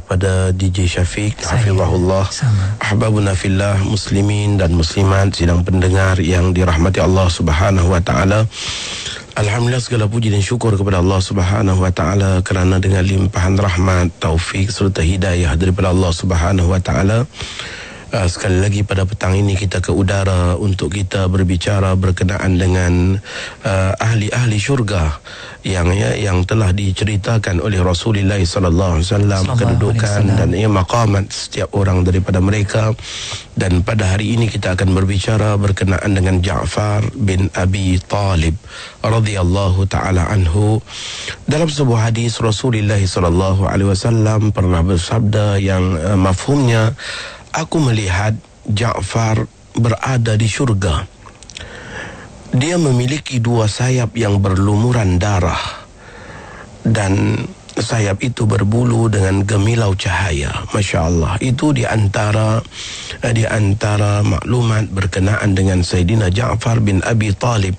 kepada DJ Syafiq hafizahullah, ahbabuna fillah, muslimin dan muslimat sidang pendengar yang dirahmati Allah Subhanahu wa taala. Alhamdulillah, segala puji dan syukur kepada Allah Subhanahu wa taala kerana dengan limpahan rahmat, taufik serta hidayah daripada Allah Subhanahu wa taala, sekali lagi pada petang ini kita ke udara untuk kita berbicara berkenaan dengan ahli-ahli syurga yang telah diceritakan oleh Rasulullah sallallahu alaihi wasallam, kedudukan dan maqamat setiap orang daripada mereka. Dan pada hari ini kita akan berbicara berkenaan dengan Ja'far bin Abi Talib radhiyallahu taala anhu. Dalam sebuah hadis Rasulullah sallallahu alaihi wasallam pernah bersabda yang mafhumnya, aku melihat Ja'far berada di syurga. Dia memiliki dua sayap yang berlumuran darah, dan sayap itu berbulu dengan gemilau cahaya. Masya Allah. Itu di antara maklumat berkenaan dengan Sayyidina Ja'far bin Abi Talib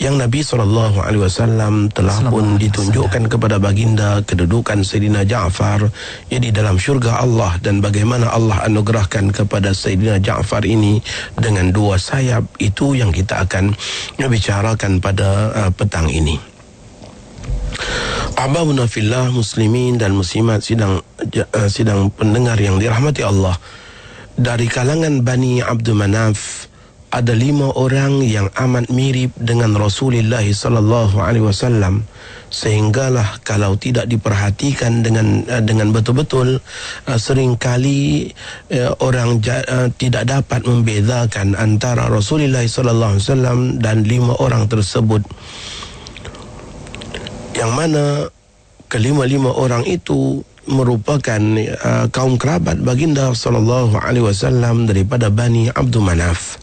yang Nabi SAW telah pun ditunjukkan kepada baginda kedudukan Sayyidina Ja'far di dalam syurga Allah, dan bagaimana Allah anugerahkan kepada Sayyidina Ja'far ini dengan dua sayap. Itu yang kita akan bicarakan pada petang ini. Ahbabuna fillah, muslimin dan muslimat sidang pendengar yang dirahmati Allah. Dari kalangan Bani Abdul Manaf ada 5 orang yang amat mirip dengan Rasulullah sallallahu alaihi wasallam, sehinggalah kalau tidak diperhatikan dengan betul-betul, seringkali orang tidak dapat membezakan antara Rasulullah sallallahu alaihi wasallam dan 5 orang tersebut, yang mana kelima-lima orang itu merupakan kaum kerabat baginda sallallahu alaihi wasallam daripada Bani Abdul Manaf.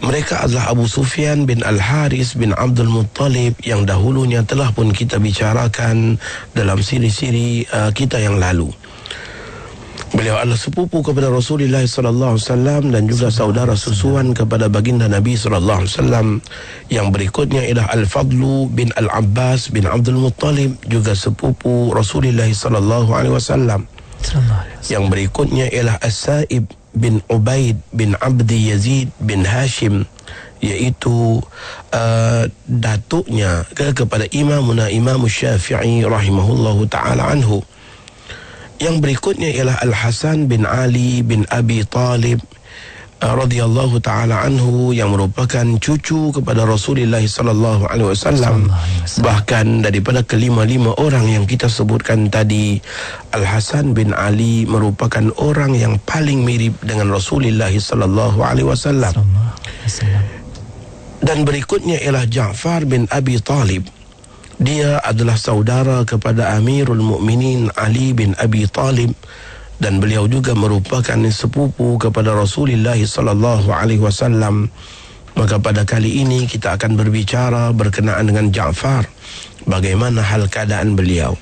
Mereka adalah Abu Sufyan bin Al-Haris bin Abdul Muttalib yang dahulunya telah pun kita bicarakan dalam siri-siri kita yang lalu. Beliau adalah sepupu kepada Rasulullah sallallahu alaihi wasallam dan juga saudara susuan kepada baginda Nabi sallallahu alaihi wasallam. Yang berikutnya ialah Al-Fadlu bin Al-Abbas bin Abdul Muttalib, juga sepupu Rasulullah sallallahu alaihi wasallam. Yang berikutnya ialah As-Sa'ib bin Ubaid bin Abdi Yazid bin Hashim, iaitu datuknya kepada Imamuna Imam Syafi'i rahimahullahu ta'ala anhu. Yang berikutnya ialah Al-Hasan bin Ali bin Abi Talib radhiyallahu ta'ala anhu, yang merupakan cucu kepada Rasulullah sallallahu alaihi wasallam. Bahkan daripada kelima-lima orang yang kita sebutkan tadi, Al-Hasan bin Ali merupakan orang yang paling mirip dengan Rasulullah sallallahu alaihi wasallam. Dan berikutnya ialah Ja'far bin Abi Talib. Dia adalah saudara kepada Amirul Mukminin Ali bin Abi Talib, dan beliau juga merupakan sepupu kepada Rasulullah sallallahu alaihi wasallam. Maka pada kali ini kita akan berbicara berkenaan dengan Ja'far, bagaimana hal keadaan beliau.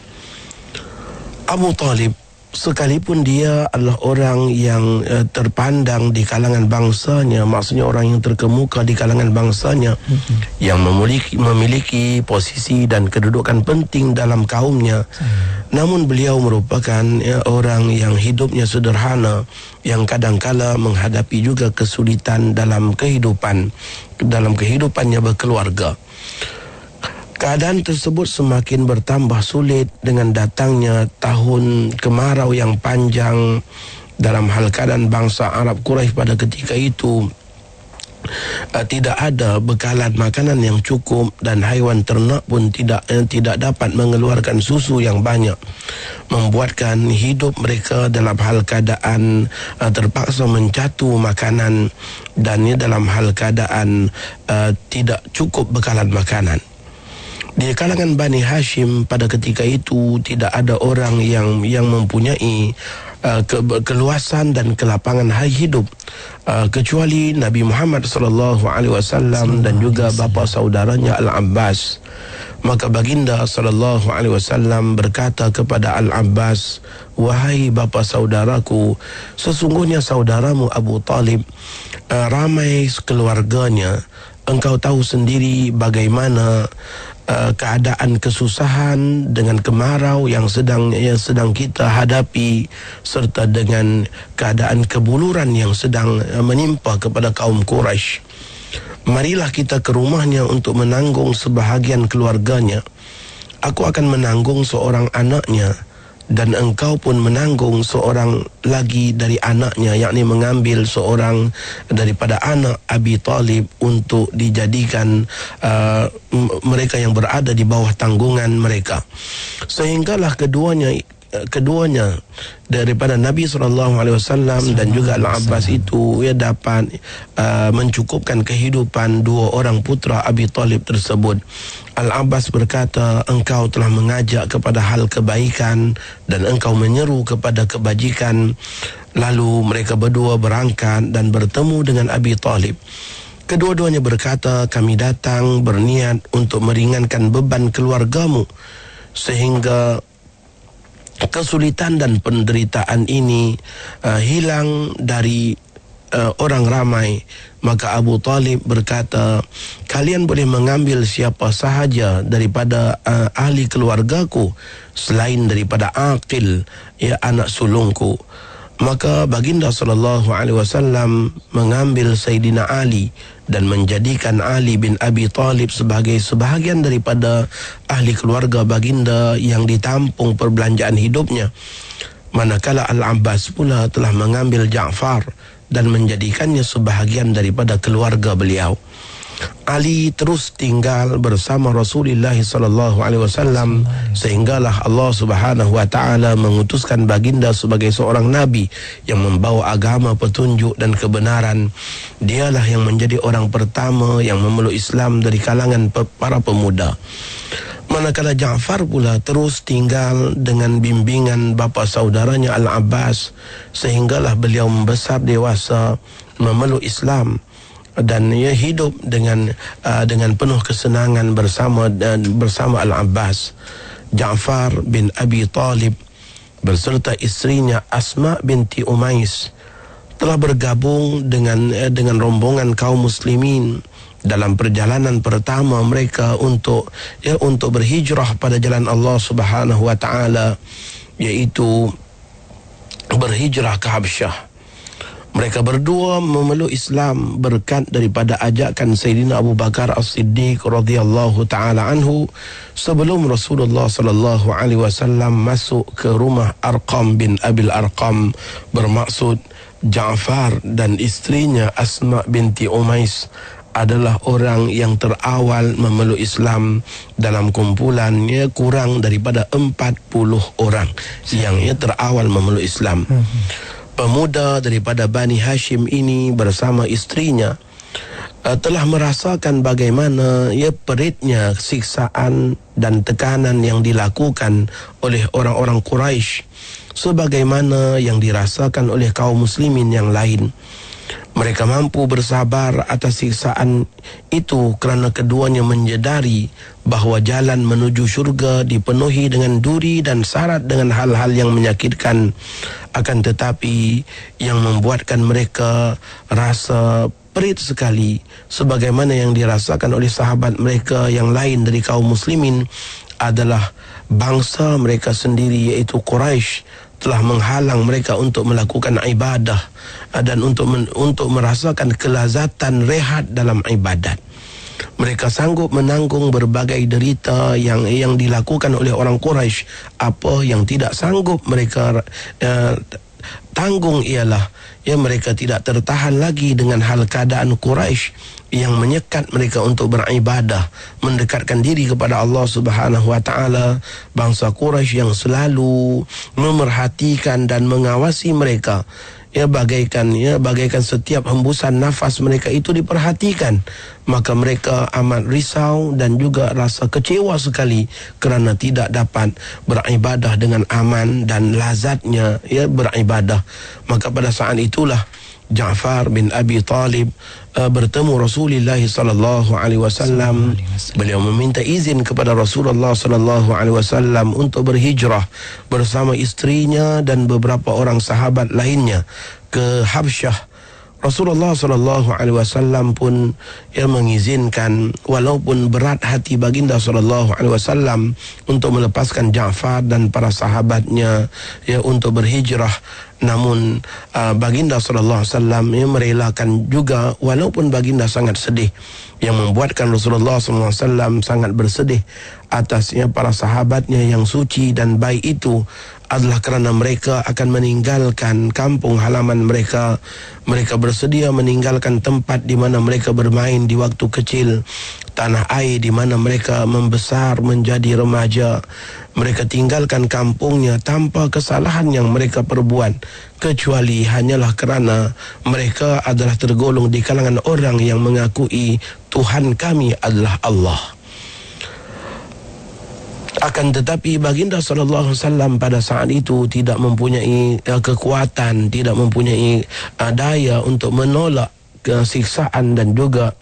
Abu Talib, sekalipun dia adalah orang yang terpandang di kalangan bangsanya, maksudnya orang yang terkemuka di kalangan bangsanya, yang memiliki posisi dan kedudukan penting dalam kaumnya, namun beliau merupakan orang yang hidupnya sederhana, yang kadangkala menghadapi juga kesulitan dalam kehidupannya berkeluarga. Keadaan tersebut semakin bertambah sulit dengan datangnya tahun kemarau yang panjang. Dalam hal keadaan bangsa Arab Quraisy pada ketika itu tidak ada bekalan makanan yang cukup, dan haiwan ternak pun tidak dapat mengeluarkan susu yang banyak, membuatkan hidup mereka dalam hal keadaan terpaksa mencatu makanan, dan dalam hal keadaan tidak cukup bekalan makanan. Di kalangan Bani Hashim pada ketika itu tidak ada orang yang mempunyai keluasan dan kelapangan hidup kecuali Nabi Muhammad sallallahu alaihi wasallam dan juga bapa saudaranya Al-Abbas. Maka baginda sallallahu alaihi wasallam berkata kepada Al-Abbas, "Wahai bapa saudaraku, sesungguhnya saudaramu Abu Talib ramai keluarganya. Engkau tahu sendiri bagaimana keadaan kesusahan, dengan kemarau yang sedang kita hadapi, serta dengan keadaan kebuluran yang sedang menimpa kepada kaum Quraisy. Marilah kita ke rumahnya untuk menanggung sebahagian keluarganya. Aku akan menanggung seorang anaknya, dan engkau pun menanggung seorang lagi dari anaknya, yakni mengambil seorang daripada anak Abi Talib untuk dijadikan mereka yang berada di bawah tanggungan mereka. Sehinggalah keduanya daripada Nabi SAW dan juga Al-Abbas itu dapat mencukupkan kehidupan dua orang putra Abi Talib tersebut. Al-Abbas berkata, engkau telah mengajak kepada hal kebaikan dan engkau menyeru kepada kebajikan. Lalu mereka berdua berangkat dan bertemu dengan Abi Talib. Kedua-duanya berkata, kami datang berniat untuk meringankan beban keluargamu, sehingga kesulitan dan penderitaan ini hilang dari orang ramai. Maka Abu Talib berkata, kalian boleh mengambil siapa sahaja daripada ahli keluargaku selain daripada Aqil, anak sulungku. Maka baginda SAW mengambil Sayyidina Ali dan menjadikan Ali bin Abi Talib sebagai sebahagian daripada ahli keluarga baginda yang ditampung perbelanjaan hidupnya. Manakala Al-Abbas pula telah mengambil Ja'far dan menjadikannya sebahagian daripada keluarga beliau. Ali terus tinggal bersama Rasulullah SAW sehinggalah Allah Subhanahu wa taala mengutuskan baginda sebagai seorang nabi yang membawa agama petunjuk dan kebenaran. Dialah yang menjadi orang pertama yang memeluk Islam dari kalangan para pemuda. Manakala Ja'far pula terus tinggal dengan bimbingan bapa saudaranya Al-Abbas sehinggalah beliau membesar dewasa memeluk Islam dan ia hidup dengan penuh kesenangan bersama Al-Abbas. Ja'far bin Abi Talib berserta istrinya Asma binti Umais telah bergabung dengan rombongan kaum muslimin dalam perjalanan pertama mereka untuk berhijrah pada jalan Allah Subhanahu wa taala, yaitu berhijrah ke Habsyah. Mereka berdua memeluk Islam berkat daripada ajakan Sayyidina Abu Bakar As-Siddiq radhiyallahu taala anhu sebelum Rasulullah sallallahu alaihi wasallam masuk ke rumah Arqam bin Abil Arqam, bermaksud Ja'far dan istrinya Asma binti Umais adalah orang yang terawal memeluk Islam dalam kumpulannya kurang daripada 40 orang yang terawal memeluk Islam. Pemuda daripada Bani Hashim ini bersama istrinya telah merasakan bagaimana peritnya siksaan dan tekanan yang dilakukan oleh orang-orang Quraisy sebagaimana yang dirasakan oleh kaum muslimin yang lain. Mereka mampu bersabar atas siksaan itu kerana keduanya menyedari bahawa jalan menuju syurga dipenuhi dengan duri dan syarat dengan hal-hal yang menyakitkan. Akan tetapi yang membuatkan mereka rasa perit sekali sebagaimana yang dirasakan oleh sahabat mereka yang lain dari kaum muslimin adalah bangsa mereka sendiri, iaitu Quraisy, telah menghalang mereka untuk melakukan ibadah dan untuk merasakan kelazatan rehat dalam ibadat. Mereka sanggup menanggung berbagai derita yang dilakukan oleh orang Quraisy. Apa yang tidak sanggup mereka tanggung ialah mereka tidak tertahan lagi dengan hal keadaan Quraisy yang menyekat mereka untuk beribadah, mendekatkan diri kepada Allah Subhanahu wa taala. Bangsa Quraisy yang selalu memerhatikan dan mengawasi mereka, bagaikan setiap hembusan nafas mereka itu diperhatikan. Maka mereka amat risau dan juga rasa kecewa sekali kerana tidak dapat beribadah dengan aman dan lazatnya beribadah. Maka pada saat itulah Ja'far bin Abi Talib bertemu Rasulullah sallallahu alaihi wasallam. Beliau meminta izin kepada Rasulullah sallallahu alaihi wasallam untuk berhijrah bersama istrinya dan beberapa orang sahabat lainnya ke Habsyah Rasulullah SAW pun mengizinkan, walaupun berat hati baginda SAW untuk melepaskan Ja'far dan para sahabatnya untuk berhijrah, namun baginda SAW merelakan juga, walaupun baginda sangat sedih. Yang membuatkan Rasulullah SAW sangat bersedih atasnya para sahabatnya yang suci dan baik itu adalah kerana mereka akan meninggalkan kampung halaman mereka. Mereka bersedia meninggalkan tempat di mana mereka bermain di waktu kecil, tanah air di mana mereka membesar menjadi remaja. Mereka tinggalkan kampungnya tanpa kesalahan yang mereka perbuat, kecuali hanyalah kerana mereka adalah tergolong di kalangan orang yang mengakui Tuhan kami adalah Allah. Akan tetapi baginda SAW pada saat itu tidak mempunyai kekuatan, tidak mempunyai daya untuk menolak kesiksaan dan juga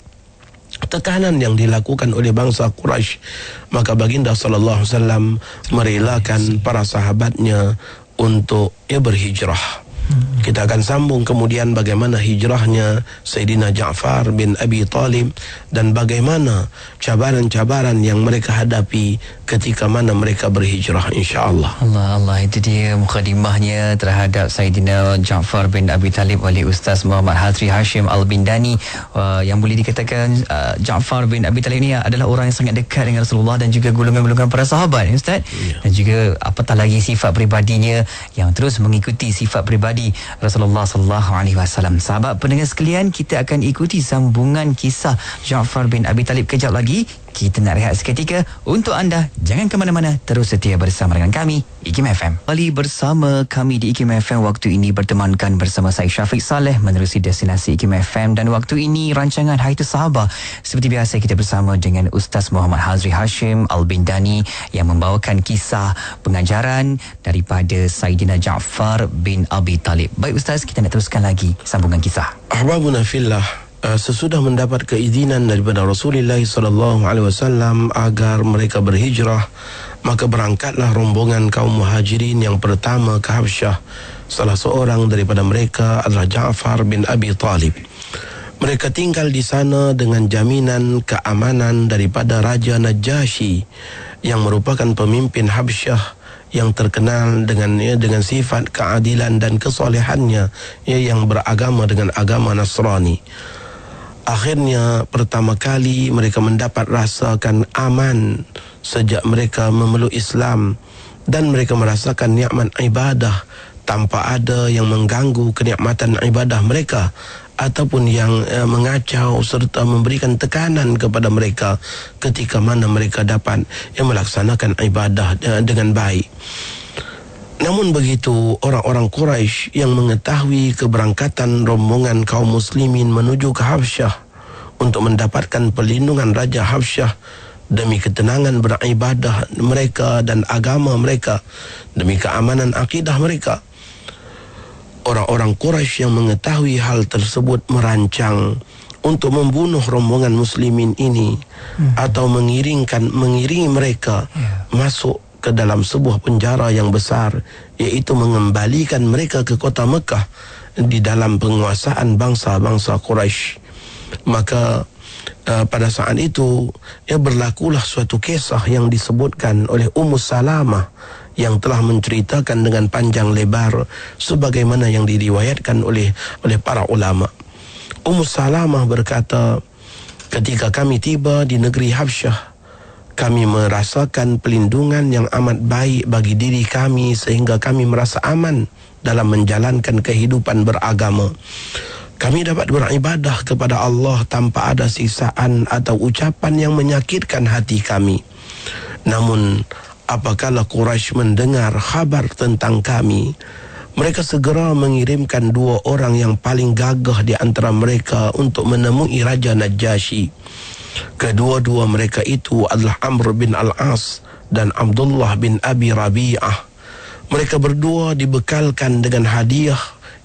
tekanan yang dilakukan oleh bangsa Quraisy. Maka baginda SAW merelakan para sahabatnya untuk berhijrah. Kita akan sambung kemudian bagaimana hijrahnya Sayyidina Ja'far bin Abi Talib dan bagaimana cabaran-cabaran yang mereka hadapi ketika mana mereka berhijrah, insya-Allah. Allah, itu dia mukadimahnya terhadap Sayyidina Ja'far bin Abi Talib oleh Ustaz Muhammad Hazri Hashim Al-Bindani. Yang boleh dikatakan Ja'far bin Abi Talib ini adalah orang yang sangat dekat dengan Rasulullah dan juga golongan-golongan para sahabat, Ustaz. Ya. Dan juga apatah lagi sifat pribadinya yang terus mengikuti sifat pribadi Rasulullah sallallahu alaihi wasallam. Sahabat pendengar sekalian, kita akan ikuti sambungan kisah Ja'far bin Abi Talib kejap lagi. Kita nak rehat seketika. Untuk anda, jangan ke mana-mana, terus setia bersama dengan kami, IKIM FM. Kembali bersama kami di IKIM FM, waktu ini bertemankan bersama saya Syafiq Saleh menerusi destinasi IKIM FM, dan waktu ini rancangan Hai Sahabat. Seperti biasa kita bersama dengan Ustaz Muhammad Hazri Hashim Al-Bindani yang membawakan kisah pengajaran daripada Sayyidina Ja'far bin Abi Talib. Baik Ustaz, kita nak teruskan lagi sambungan kisah. Ahbabuna fillah, sesudah mendapat keizinan daripada Rasulullah SAW agar mereka berhijrah, maka berangkatlah rombongan kaum muhajirin yang pertama ke Habsyah. Salah seorang daripada mereka adalah Ja'far bin Abi Talib. Mereka tinggal di sana dengan jaminan keamanan daripada Raja Najasyi yang merupakan pemimpin Habsyah yang terkenal dengan sifat keadilan dan kesolehannya yang beragama dengan agama Nasrani. Akhirnya pertama kali mereka mendapat rasakan aman sejak mereka memeluk Islam, dan mereka merasakan nikmat ibadah tanpa ada yang mengganggu kenikmatan ibadah mereka ataupun yang mengacau serta memberikan tekanan kepada mereka ketika mana mereka dapat melaksanakan ibadah dengan baik. Namun begitu, orang-orang Quraisy yang mengetahui keberangkatan rombongan kaum muslimin menuju ke Habsyah untuk mendapatkan perlindungan Raja Habsyah demi ketenangan beribadah mereka dan agama mereka, demi keamanan akidah mereka, orang-orang Quraisy yang mengetahui hal tersebut merancang untuk membunuh rombongan muslimin ini atau mengiringi mereka masuk ke dalam sebuah penjara yang besar, iaitu mengembalikan mereka ke kota Mekah di dalam penguasaan bangsa-bangsa Quraisy. Maka pada saat itu berlakulah suatu kisah yang disebutkan oleh Ummu Salamah yang telah menceritakan dengan panjang lebar sebagaimana yang diriwayatkan oleh para ulama. Ummu Salamah berkata, ketika kami tiba di negeri Habsyah, kami merasakan pelindungan yang amat baik bagi diri kami sehingga kami merasa aman dalam menjalankan kehidupan beragama. Kami dapat beribadah kepada Allah tanpa ada siksaan atau ucapan yang menyakitkan hati kami. Namun apabila Quraisy mendengar khabar tentang kami, mereka segera mengirimkan 2 orang yang paling gagah di antara mereka untuk menemui Raja Najasyi. Kedua-dua mereka itu adalah Amr bin Al-As dan Abdullah bin Abi Rabi'ah. Mereka berdua dibekalkan dengan hadiah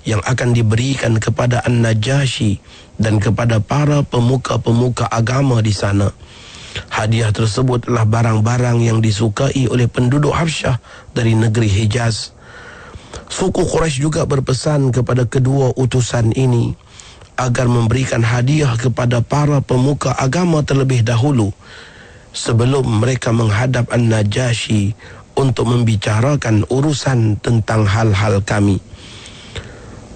yang akan diberikan kepada An-Najasyi dan kepada para pemuka-pemuka agama di sana. Hadiah tersebut adalah barang-barang yang disukai oleh penduduk Habsyah dari negeri Hijaz. Suku Quraisy juga berpesan kepada kedua utusan ini agar memberikan hadiah kepada para pemuka agama terlebih dahulu sebelum mereka menghadap An-Najashi untuk membicarakan urusan tentang hal-hal kami.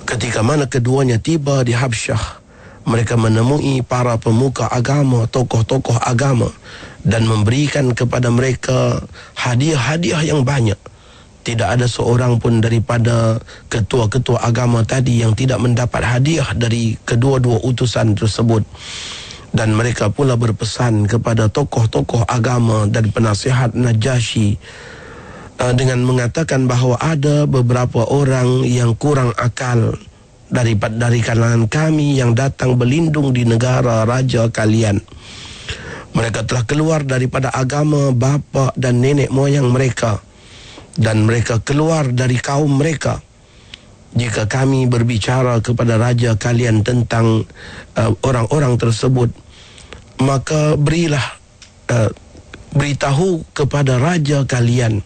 Ketika mana keduanya tiba di Habsyah, mereka menemui para pemuka agama, tokoh-tokoh agama, dan memberikan kepada mereka hadiah-hadiah yang banyak. Tidak ada seorang pun daripada ketua-ketua agama tadi yang tidak mendapat hadiah dari kedua-dua utusan tersebut. Dan mereka pula berpesan kepada tokoh-tokoh agama dan penasihat Najashi dengan mengatakan bahawa ada beberapa orang yang kurang akal dari kalangan kami yang datang berlindung di negara raja kalian. Mereka telah keluar daripada agama bapa dan nenek moyang mereka, dan mereka keluar dari kaum mereka. Jika kami berbicara kepada raja kalian tentang orang-orang tersebut, maka beritahu kepada raja kalian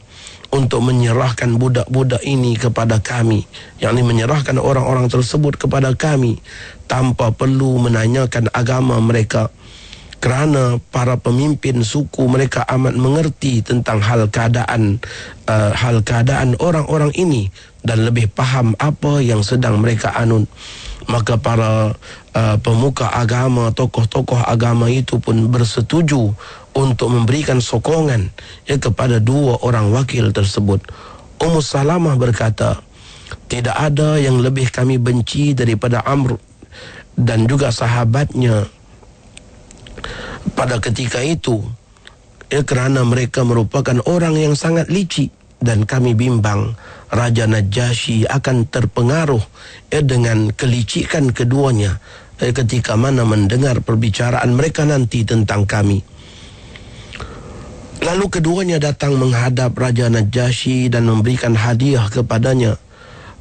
untuk menyerahkan budak-budak ini kepada kami, yakni menyerahkan orang-orang tersebut kepada kami tanpa perlu menanyakan agama mereka, kerana para pemimpin suku mereka amat mengerti tentang hal keadaan orang-orang ini dan lebih faham apa yang sedang mereka anut. Maka para pemuka agama, tokoh-tokoh agama itu pun bersetuju untuk memberikan sokongan kepada dua orang wakil tersebut. Ummu Salamah berkata, tidak ada yang lebih kami benci daripada Amr dan juga sahabatnya pada ketika itu, kerana mereka merupakan orang yang sangat licik, dan kami bimbang Raja Najashi akan terpengaruh dengan kelicikan keduanya ketika mana mendengar perbicaraan mereka nanti tentang kami. Lalu keduanya datang menghadap Raja Najashi dan memberikan hadiah kepadanya.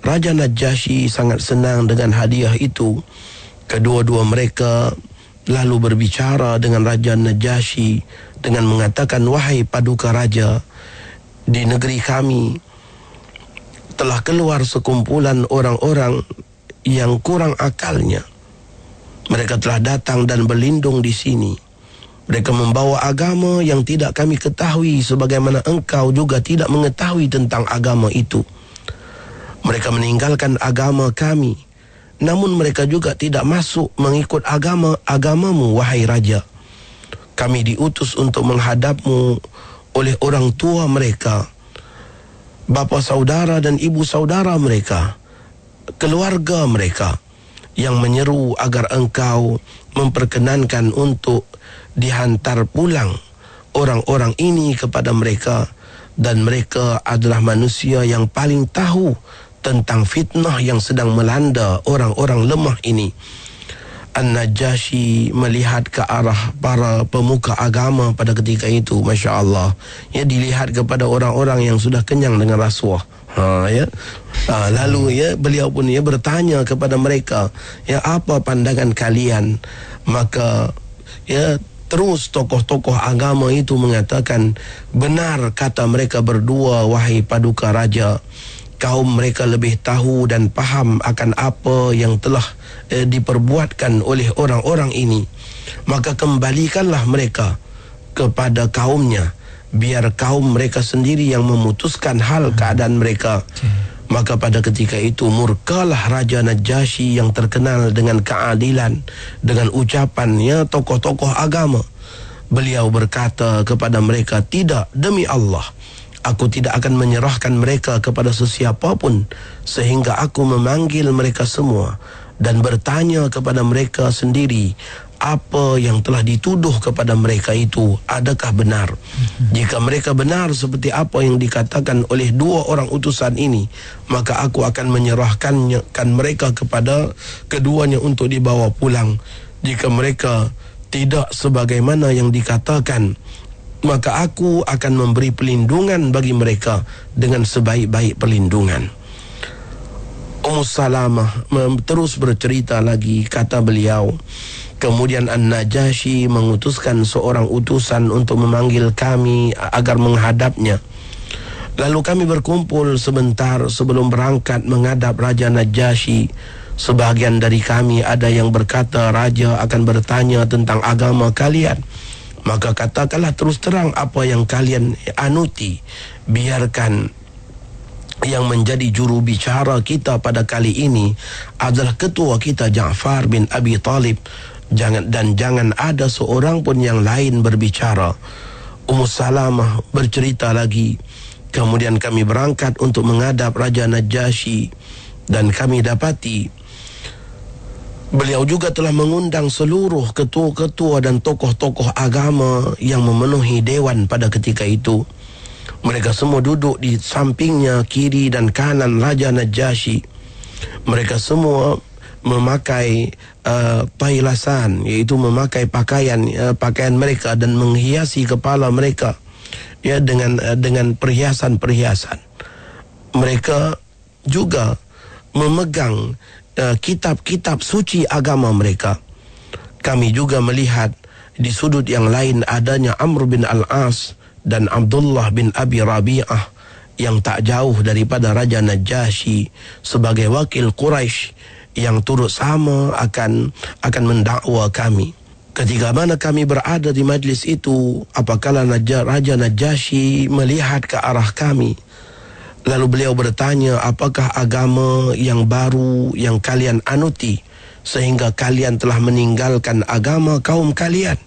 Raja Najashi sangat senang dengan hadiah itu. Kedua-dua mereka lalu berbicara dengan Raja Najashi dengan mengatakan, wahai paduka raja, di negeri kami telah keluar sekumpulan orang-orang yang kurang akalnya. Mereka telah datang dan berlindung di sini. Mereka membawa agama yang tidak kami ketahui, sebagaimana engkau juga tidak mengetahui tentang agama itu. Mereka meninggalkan agama kami, namun mereka juga tidak masuk mengikut agamamu, wahai raja. Kami diutus untuk menghadapmu oleh orang tua mereka, bapa saudara dan ibu saudara mereka, keluarga mereka, yang menyeru agar engkau memperkenankan untuk dihantar pulang orang-orang ini kepada mereka, dan mereka adalah manusia yang paling tahu tentang fitnah yang sedang melanda orang-orang lemah ini. An-Najashi melihat ke arah para pemuka agama pada ketika itu, Masya Allah, dilihat kepada orang-orang yang sudah kenyang dengan rasuah. Lalu beliau pun bertanya kepada mereka, apa pandangan kalian? Maka terus tokoh-tokoh agama itu mengatakan, benar kata mereka berdua, wahai paduka raja. Kaum mereka lebih tahu dan faham akan apa yang telah diperbuatkan oleh orang-orang ini. Maka kembalikanlah mereka kepada kaumnya, biar kaum mereka sendiri yang memutuskan hal keadaan mereka. Maka pada ketika itu murkalah Raja Najashi yang terkenal dengan keadilan dengan ucapannya tokoh-tokoh agama. Beliau berkata kepada mereka, tidak, demi Allah, aku tidak akan menyerahkan mereka kepada sesiapa pun sehingga aku memanggil mereka semua dan bertanya kepada mereka sendiri apa yang telah dituduh kepada mereka itu adakah benar. Jika mereka benar seperti apa yang dikatakan oleh dua orang utusan ini, maka aku akan menyerahkan mereka kepada keduanya untuk dibawa pulang. Jika mereka tidak sebagaimana yang dikatakan, maka aku akan memberi perlindungan bagi mereka dengan sebaik-baik perlindungan. Ummu Salamah terus bercerita lagi, kata beliau, kemudian An-Najashi mengutuskan seorang utusan untuk memanggil kami agar menghadapnya. Lalu kami berkumpul sebentar sebelum berangkat menghadap Raja Najashi. Sebahagian dari kami ada yang berkata raja akan bertanya tentang agama kalian. Maka katakanlah terus terang apa yang kalian anuti. Biarkan yang menjadi juru bicara kita pada kali ini adalah ketua kita Ja'far bin Abi Talib. Jangan ada seorang pun yang lain berbicara. Ummu Salamah bercerita lagi, kemudian kami berangkat untuk menghadap Raja Najasyi, dan kami dapati beliau juga telah mengundang seluruh ketua-ketua dan tokoh-tokoh agama yang memenuhi dewan pada ketika itu. Mereka semua duduk di sampingnya, kiri dan kanan Raja Najasyi. Mereka semua memakai tailasan, iaitu memakai pakaian mereka dan menghiasi kepala mereka ya dengan perhiasan-perhiasan. Mereka juga memegang kitab-kitab suci agama mereka. Kami juga melihat di sudut yang lain adanya Amr bin Al-As dan Abdullah bin Abi Rabi'ah yang tak jauh daripada Raja Najasyi sebagai wakil Quraisy yang turut sama akan mendakwa kami. Ketika mana kami berada di majlis itu, apakala Raja Najasyi melihat ke arah kami, lalu beliau bertanya, apakah agama yang baru yang kalian anuti sehingga kalian telah meninggalkan agama kaum kalian,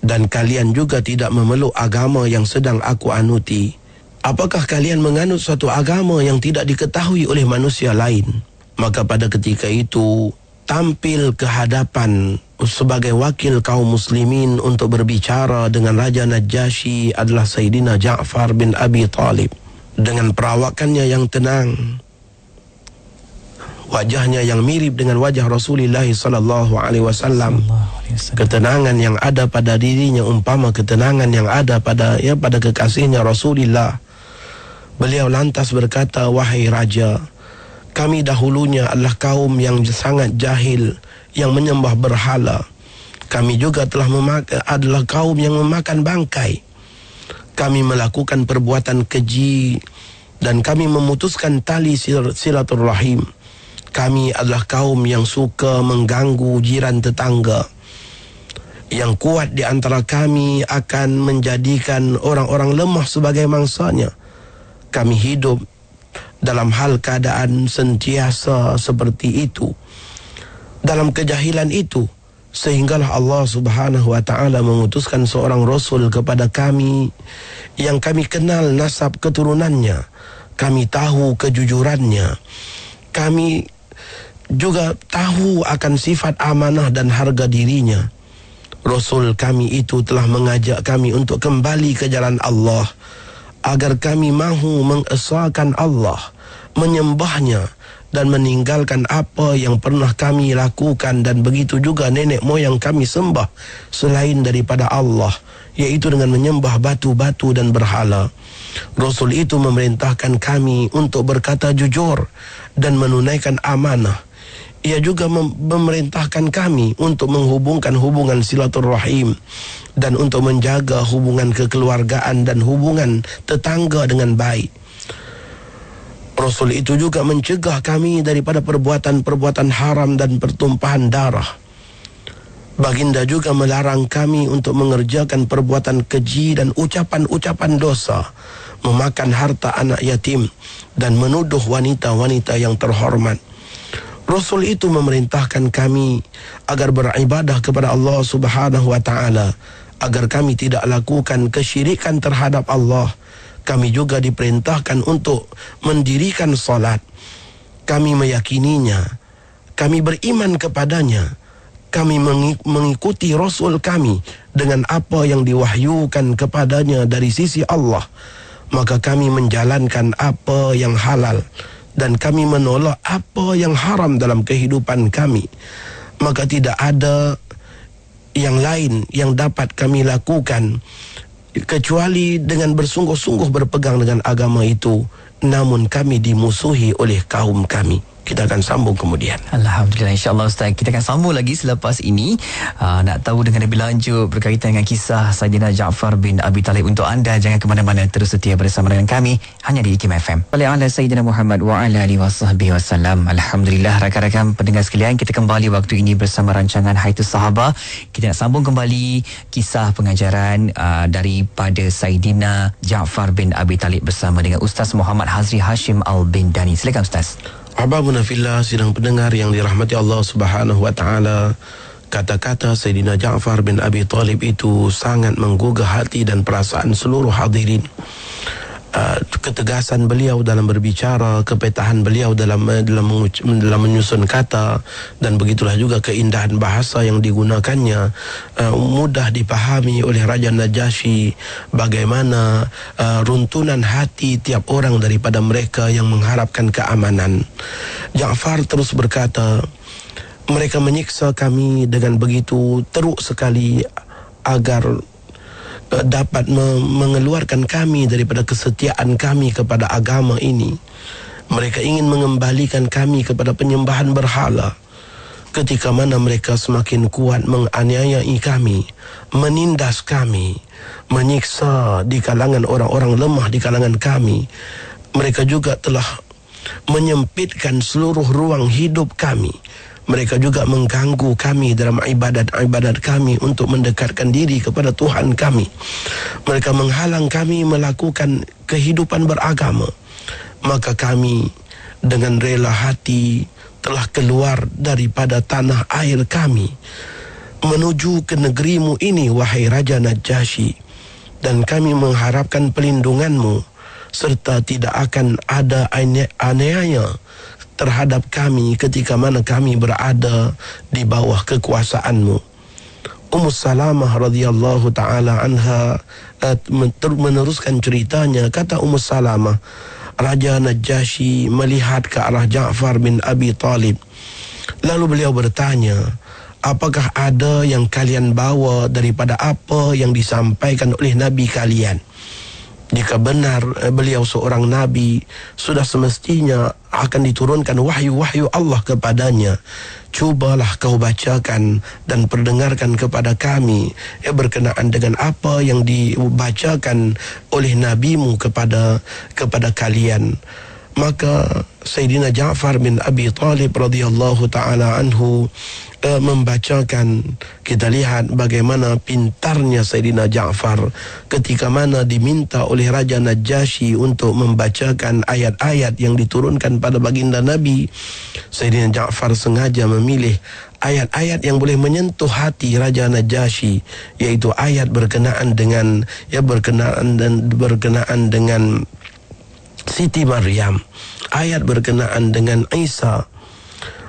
dan kalian juga tidak memeluk agama yang sedang aku anuti? Apakah kalian menganut suatu agama yang tidak diketahui oleh manusia lain? Maka pada ketika itu tampil ke hadapan sebagai wakil kaum muslimin untuk berbicara dengan Raja Najasyi adalah Sayyidina Ja'far bin Abi Talib. Dengan perawakannya yang tenang, wajahnya yang mirip dengan wajah Rasulullah SAW, ketenangan yang ada pada dirinya umpama ketenangan yang ada pada kekasihnya Rasulullah. Beliau lantas berkata, wahai Raja, kami dahulunya adalah kaum yang sangat jahil, yang menyembah berhala. Kami juga adalah kaum yang memakan bangkai. Kami melakukan perbuatan keji dan kami memutuskan tali silaturahim. Kami adalah kaum yang suka mengganggu jiran tetangga. Yang kuat di antara kami akan menjadikan orang-orang lemah sebagai mangsanya. Kami hidup dalam hal keadaan sentiasa seperti itu, dalam kejahilan itu, sehinggalah Allah Subhanahu wa ta'ala mengutuskan seorang Rasul kepada kami yang kami kenal nasab keturunannya, kami tahu kejujurannya, kami juga tahu akan sifat amanah dan harga dirinya. Rasul kami itu telah mengajak kami untuk kembali ke jalan Allah, agar kami mahu mengesahkan Allah, menyembahnya dan meninggalkan apa yang pernah kami lakukan dan begitu juga nenek moyang kami sembah selain daripada Allah, yaitu dengan menyembah batu-batu dan berhala. Rasul itu memerintahkan kami untuk berkata jujur dan menunaikan amanah. Ia juga memerintahkan kami untuk menghubungkan hubungan silaturahim dan untuk menjaga hubungan kekeluargaan dan hubungan tetangga dengan baik. Rasul itu juga mencegah kami daripada perbuatan-perbuatan haram dan pertumpahan darah. Baginda juga melarang kami untuk mengerjakan perbuatan keji dan ucapan-ucapan dosa, memakan harta anak yatim dan menuduh wanita-wanita yang terhormat. Rasul itu memerintahkan kami agar beribadah kepada Allah Subhanahu wa ta'ala, agar kami tidak lakukan kesyirikan terhadap Allah. Kami juga diperintahkan untuk mendirikan salat. Kami meyakininya, kami beriman kepadanya, kami mengikuti Rasul kami dengan apa yang diwahyukan kepadanya dari sisi Allah. Maka kami menjalankan apa yang halal dan kami menolak apa yang haram dalam kehidupan kami. Maka tidak ada yang lain yang dapat kami lakukan kecuali dengan bersungguh-sungguh berpegang dengan agama itu. Namun kami dimusuhi oleh kaum kami. Kita akan sambung kemudian. Alhamdulillah, insyaAllah Ustaz. Kita akan sambung lagi selepas ini. Nak tahu dengan lebih lanjut berkaitan dengan kisah Saidina Ja'far bin Abi Talib. Untuk anda, jangan ke mana-mana, terus setia bersama dengan kami hanya di IKIM FM. Ala Sayyidina Muhammad wa ala alihi wa sahbihi wasallam. Alhamdulillah, rakan-rakan pendengar sekalian, kita kembali waktu ini bersama rancangan Haitus Sahabah. Kita nak sambung kembali kisah pengajaran daripada Saidina Ja'far bin Abi Talib bersama dengan Ustaz Muhammad Hazri Hashim Al-Bindani. Silakan Ustaz. Ahbabuna fillah, sidang pendengar yang dirahmati Allah Subhanahu wa taala, kata-kata Sayyidina Ja'far bin Abi Talib itu sangat menggugah hati dan perasaan seluruh hadirin. Ketegasan beliau dalam berbicara, kepetahan beliau dalam menyusun kata, dan begitulah juga keindahan bahasa yang digunakannya, mudah dipahami oleh Raja Najasyi. Bagaimana runtunan hati tiap orang daripada mereka yang mengharapkan keamanan. Ja'far terus berkata, mereka menyiksa kami dengan begitu teruk sekali agar dapat mengeluarkan kami daripada kesetiaan kami kepada agama ini. Mereka ingin mengembalikan kami kepada penyembahan berhala. Ketika mana mereka semakin kuat menganiayai kami, menindas kami, menyiksa di kalangan orang-orang lemah di kalangan kami, mereka juga telah menyempitkan seluruh ruang hidup kami. Mereka juga mengganggu kami dalam ibadat-ibadat kami untuk mendekatkan diri kepada Tuhan kami. Mereka menghalang kami melakukan kehidupan beragama. Maka kami dengan rela hati telah keluar daripada tanah air kami menuju ke negerimu ini, wahai Raja Najasyi. Dan kami mengharapkan pelindunganmu, serta tidak akan ada aniaya terhadap kami ketika mana kami berada di bawah kekuasaanmu. Ummu Salamah radhiyallahu taala anha meneruskan ceritanya. Kata Ummu Salamah, Raja Najasyi melihat ke arah Ja'far bin Abi Talib. Lalu beliau bertanya, apakah ada yang kalian bawa daripada apa yang disampaikan oleh Nabi kalian? Jika benar beliau seorang Nabi, sudah semestinya akan diturunkan wahyu-wahyu Allah kepadanya. Cubalah kau bacakan dan perdengarkan kepada kami berkenaan dengan apa yang dibacakan oleh Nabimu kepada kalian. Maka Sayyidina Ja'far bin Abi Talib radhiyallahu ta'ala anhu membacakan. Kita lihat bagaimana pintarnya Sayyidina Ja'far ketika mana diminta oleh Raja Najasyi untuk membacakan ayat-ayat yang diturunkan pada baginda Nabi. Sayyidina Ja'far sengaja memilih ayat-ayat yang boleh menyentuh hati Raja Najasyi, yaitu ayat berkenaan dengan Siti Maryam, ayat berkenaan dengan Isa.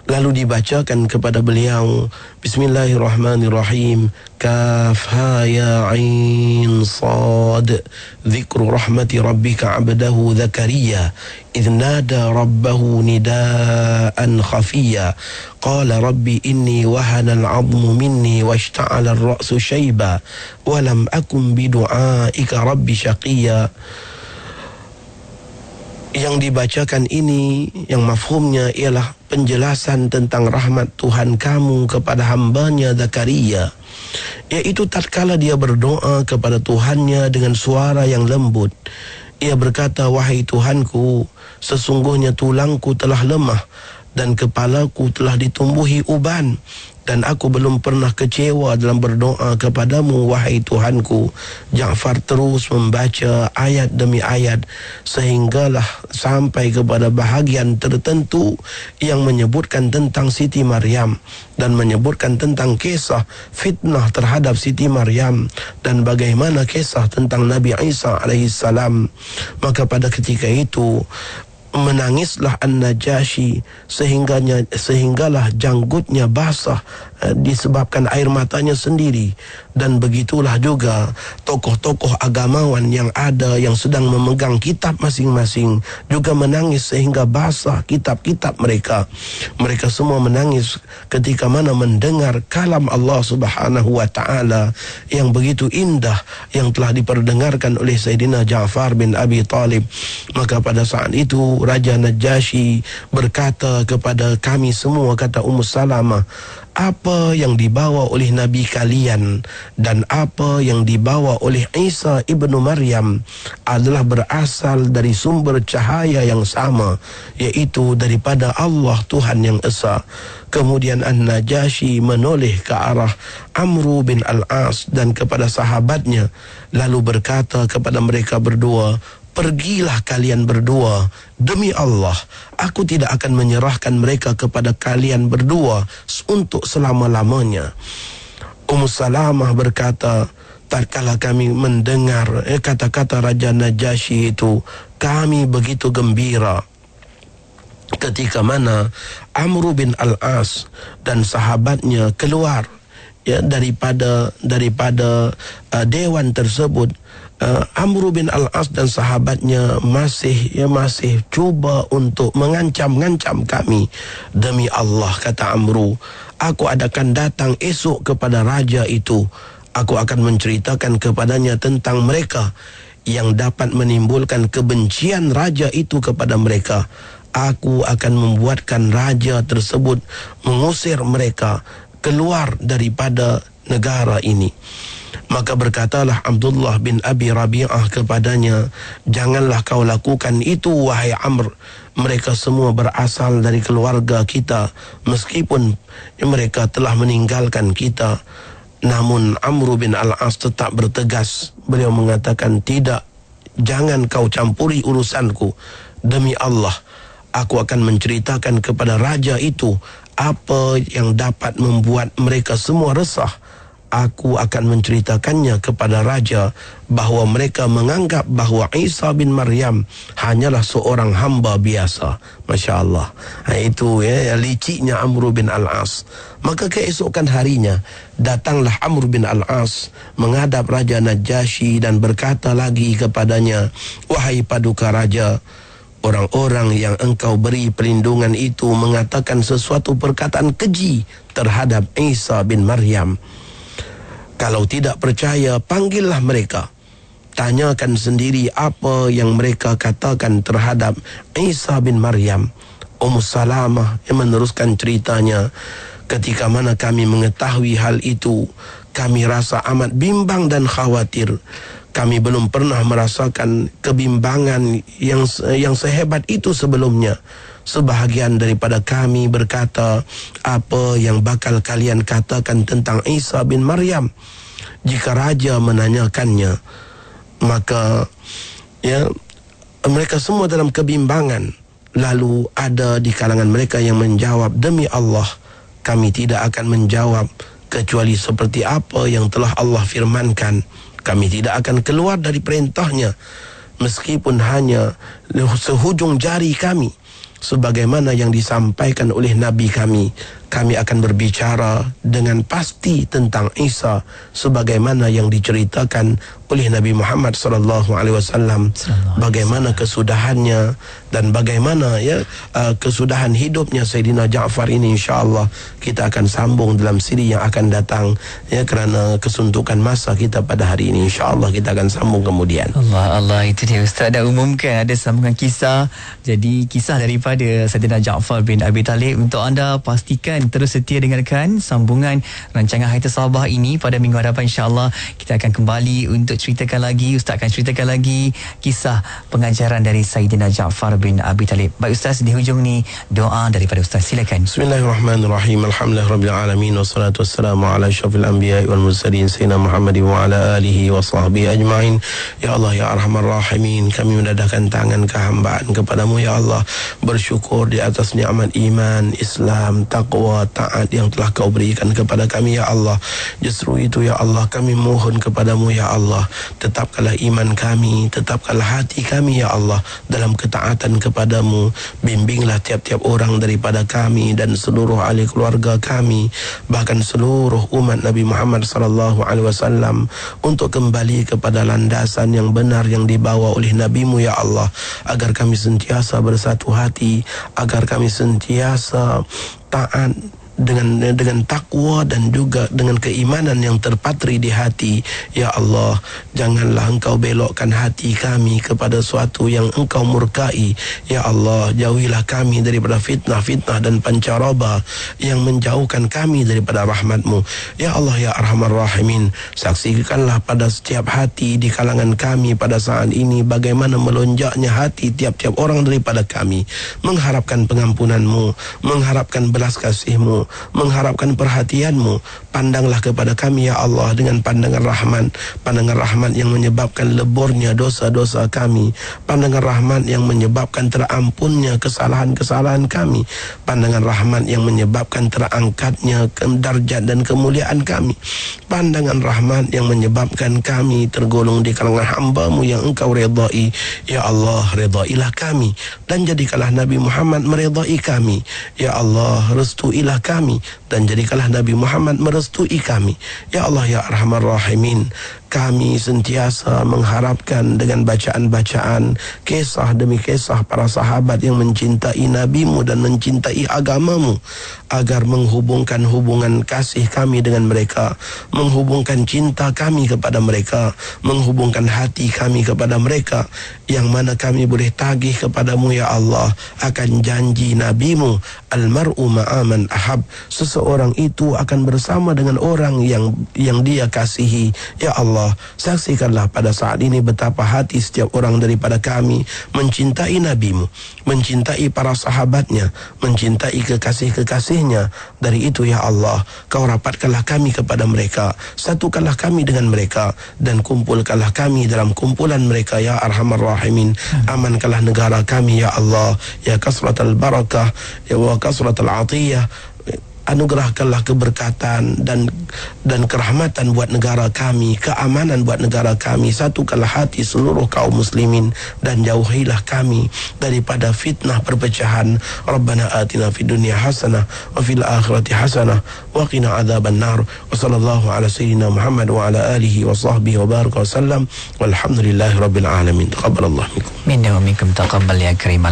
Lalu dibacakan kepada beliau, Bismillahirrahmanirrahim, Kaf ha ya ain sad, Zikru rahmati rabbika abdahu Zakaria, idh nada rabbahu nidaan khafiyya, Qala rabbi inni wahana al-'azmu minni washta'ala ar-ra'su shayba, Walam akum bidu'aika rabbi syaqiyya. Yang dibacakan ini, yang mafhumnya ialah penjelasan tentang rahmat Tuhan kamu kepada hambanya Zakaria, yaitu tatkala dia berdoa kepada Tuhannya dengan suara yang lembut. Ia berkata, wahai Tuhanku, sesungguhnya tulangku telah lemah dan kepalaku telah ditumbuhi uban, dan aku belum pernah kecewa dalam berdoa kepadamu, wahai Tuhanku. Ja'far terus membaca ayat demi ayat sehinggalah sampai kepada bahagian tertentu yang menyebutkan tentang Siti Maryam dan menyebutkan tentang kisah fitnah terhadap Siti Maryam dan bagaimana kisah tentang Nabi Isa alaihissalam. Maka pada ketika itu menangislah An-Najasyi sehinggalah janggutnya basah disebabkan air matanya sendiri. Dan begitulah juga tokoh-tokoh agamawan yang ada yang sedang memegang kitab masing-masing juga menangis sehingga basah kitab-kitab mereka. Mereka semua menangis ketika mana mendengar kalam Allah Subhanahu wa ta'ala yang begitu indah yang telah diperdengarkan oleh Sayyidina Ja'far bin Abi Talib. Maka pada saat itu Raja Najasyi berkata kepada kami semua, kata Ummu Salamah, apa yang dibawa oleh Nabi kalian dan apa yang dibawa oleh Isa ibnu Maryam adalah berasal dari sumber cahaya yang sama, iaitu daripada Allah Tuhan yang Esa. Kemudian An-Najasyi menoleh ke arah Amru bin Al-As dan kepada sahabatnya, lalu berkata kepada mereka berdua, pergilah kalian berdua, demi Allah aku tidak akan menyerahkan mereka kepada kalian berdua untuk selama-lamanya. Ummu Salamah berkata, tatkala kami mendengar kata-kata Raja Najasyi itu, kami begitu gembira. Ketika mana Amru bin Al-As dan sahabatnya keluar daripada dewan tersebut, Amru bin Al-As dan sahabatnya masih cuba untuk mengancam kami. Demi Allah, kata Amru, aku akan datang esok kepada raja itu. Aku akan menceritakan kepadanya tentang mereka yang dapat menimbulkan kebencian raja itu kepada mereka. Aku akan membuatkan raja tersebut mengusir mereka keluar daripada negara ini. Maka berkatalah Abdullah bin Abi Rabi'ah kepadanya, janganlah kau lakukan itu wahai Amr. Mereka semua berasal dari keluarga kita, meskipun mereka telah meninggalkan kita. Namun Amru bin Al-As tetap bertegas. Beliau mengatakan, tidak, jangan kau campuri urusanku. Demi Allah, aku akan menceritakan kepada raja itu apa yang dapat membuat mereka semua resah. Aku akan menceritakannya kepada raja bahawa mereka menganggap bahawa Isa bin Maryam hanyalah seorang hamba biasa. Masya Allah. Itu liciknya Amr bin Al-As. Maka keesokan harinya datanglah Amr bin Al-As menghadap Raja Najasyi dan berkata lagi kepadanya, wahai paduka raja, orang-orang yang engkau beri perlindungan itu mengatakan sesuatu perkataan keji terhadap Isa bin Maryam. Kalau tidak percaya, panggillah mereka. Tanyakan sendiri apa yang mereka katakan terhadap Isa bin Maryam. Ummu Salamah yang meneruskan ceritanya, ketika mana kami mengetahui hal itu, kami rasa amat bimbang dan khawatir. Kami belum pernah merasakan kebimbangan yang sehebat itu sebelumnya. Sebahagian daripada kami berkata, apa yang bakal kalian katakan tentang Isa bin Maryam? Jika raja menanyakannya, maka mereka semua dalam kebimbangan. Lalu ada di kalangan mereka yang menjawab, demi Allah, kami tidak akan menjawab kecuali seperti apa yang telah Allah firmankan. Kami tidak akan keluar dari perintahnya, meskipun hanya sehujung jari kami. Sebagaimana yang disampaikan oleh Nabi kami, kami akan berbicara dengan pasti tentang Isa sebagaimana yang diceritakan oleh Nabi Muhammad SAW, bagaimana kesudahannya dan bagaimana kesudahan hidupnya Sayyidina Ja'far ini. InsyaAllah kita akan sambung dalam siri yang akan datang, kerana kesuntukan masa kita pada hari ini. InsyaAllah kita akan sambung kemudian. Allah, itu dia Ustaz dah umumkan ada sambungan kisah. Jadi kisah daripada Sayyidina Ja'far bin Abi Talib. Untuk anda pastikan terus setia dengarkan sambungan rancangan Harta Sabah ini. Pada minggu hadapan insyaAllah kita akan kembali untuk ceritakan lagi, Ustaz akan ceritakan lagi kisah pengajaran dari Sayyidina Ja'far bin Abi Talib. Baik Ustaz, di hujung ni doa daripada Ustaz, silakan. Bismillahirrahmanirrahim. Alhamdulillahirabbil alamin wassalatu wassalamu ala asyrafil anbiya'i wal mursalin sayyidina Muhammad wa ala alihi wa sahbihi ajma'in. Ya Allah ya Arhamar Rahimin, kami mendadahkan tangan kehambaan kepadamu ya Allah, bersyukur di atas nikmat iman, Islam, taqwa, taat yang telah kau berikan kepada kami ya Allah. Justru itu ya Allah kami mohon kepadamu ya Allah, tetapkanlah iman kami, tetapkanlah hati kami ya Allah dalam ketaatan kepadamu. Bimbinglah tiap-tiap orang daripada kami dan seluruh ahli keluarga kami, bahkan seluruh umat Nabi Muhammad SAW untuk kembali kepada landasan yang benar yang dibawa oleh Nabimu ya Allah, agar kami sentiasa bersatu hati, agar kami sentiasa taat dengan takwa dan juga dengan keimanan yang terpatri di hati. Ya Allah, janganlah Engkau belokkan hati kami kepada suatu yang Engkau murkai. Ya Allah, jauhilah kami daripada fitnah-fitnah dan pancaroba yang menjauhkan kami daripada rahmat-Mu. Ya Allah, ya Arhamar Rahimin, saksikanlah pada setiap hati di kalangan kami pada saat ini bagaimana melonjaknya hati tiap-tiap orang daripada kami, mengharapkan pengampunan-Mu, mengharapkan belas kasih-Mu, mengharapkan perhatian-Mu. Pandanglah kepada kami ya Allah dengan pandangan rahmat yang menyebabkan leburnya dosa-dosa kami, pandangan rahmat yang menyebabkan terampunnya kesalahan-kesalahan kami, pandangan rahmat yang menyebabkan terangkatnya darjat dan kemuliaan kami, pandangan rahmat yang menyebabkan kami tergolong di kalangan hamba-Mu yang Engkau redai. Ya Allah, redailah kami dan jadikanlah Nabi Muhammad meredai kami. Ya Allah, restuilah kami dan jadikanlah Nabi Muhammad merestui kami. Ya Allah, ya Arhamar Rahimin, kami sentiasa mengharapkan dengan bacaan-bacaan kisah demi kisah para sahabat yang mencintai Nabi-Mu dan mencintai agama-Mu, agar menghubungkan hubungan kasih kami dengan mereka, menghubungkan cinta kami kepada mereka, menghubungkan hati kami kepada mereka, yang mana kami boleh tagih kepadamu ya Allah akan janji Nabi-Mu, almar'u ma'aman ahab, seseorang itu akan bersama dengan orang yang dia kasihi. Ya Allah, saksikanlah pada saat ini betapa hati setiap orang daripada kami mencintai Nabi-Mu, mencintai para sahabatnya, mencintai kekasih-kekasihnya. Dari itu ya Allah, Kau rapatkanlah kami kepada mereka, satukanlah kami dengan mereka, dan kumpulkanlah kami dalam kumpulan mereka ya Arhamar Rahimin. Amankanlah negara kami ya Allah, ya kasratal barakah, ya wa kasratal atiyah. Anugerahkanlah keberkatan dan kerahmatan buat negara kami, keamanan buat negara kami. Satukanlah hati seluruh kaum muslimin dan jauhilah kami daripada fitnah perpecahan. Rabbana atina fid dunya hasanah wa fil akhirati hasanah wa qina adzaban nar. Wa sallallahu ala sayyidina Muhammad wa ala alihi wa sahbihi wa baraka wa sallam. Walhamdulillahirabbil alamin. Taqabbalallahu minkum. Minna wa minkum taqabbal ya karim.